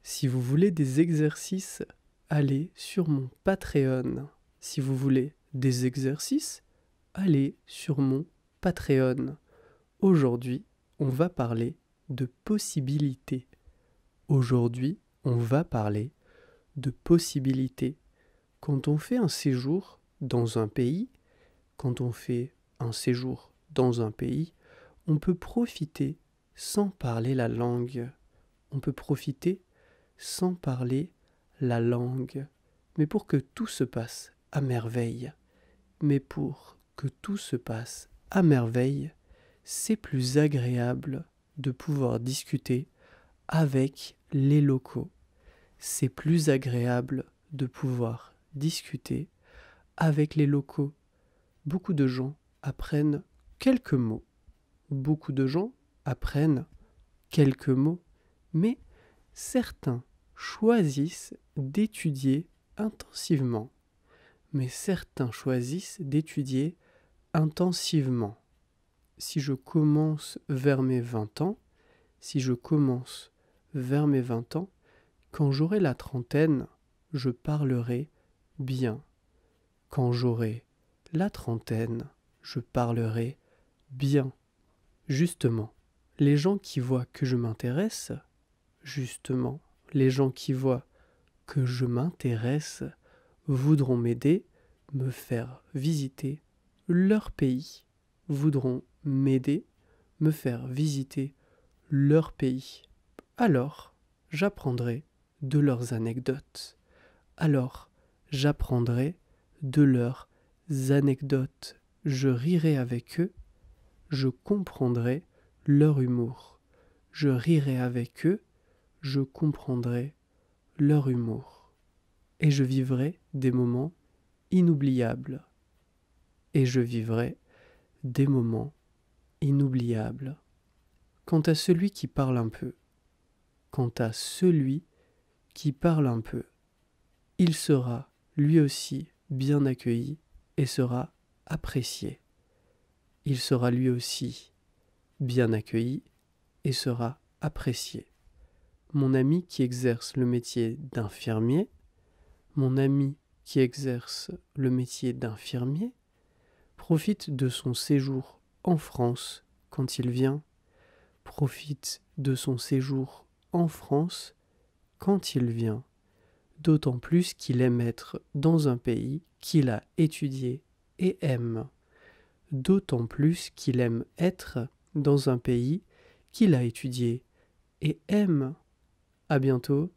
Si vous voulez des exercices, allez sur mon Patreon. Si vous voulez des exercices, allez sur mon Patreon. Aujourd'hui, on va parler de possibilités. Aujourd'hui, on va parler de possibilités. Quand on fait un séjour dans un pays, quand on fait un séjour dans un pays, on peut profiter sans parler la langue. On peut profiter sans parler la langue. Mais pour que tout se passe à merveille, c'est plus agréable de pouvoir discuter avec les locaux. C'est plus agréable de pouvoir discuter avec les locaux. Beaucoup de gens apprennent quelques mots. Beaucoup de gens apprennent quelques mots, mais certains choisissent d'étudier intensivement. Si je commence vers mes 20 ans, quand j'aurai la trentaine, je parlerai bien. Quand j'aurai la trentaine, je parlerai bien. Justement, les gens qui voient que je m'intéresse, voudront m'aider, me faire visiter leur pays. Alors, j'apprendrai de leurs anecdotes. Je rirai avec eux, je comprendrai leur humour. Et je vivrai des moments inoubliables. Quant à celui qui parle un peu, il sera lui aussi bien accueilli et sera apprécié. Mon ami qui exerce le métier d'infirmier, profite de son séjour en France quand il vient. D'autant plus qu'il aime être dans un pays qu'il a étudié et aime. À bientôt.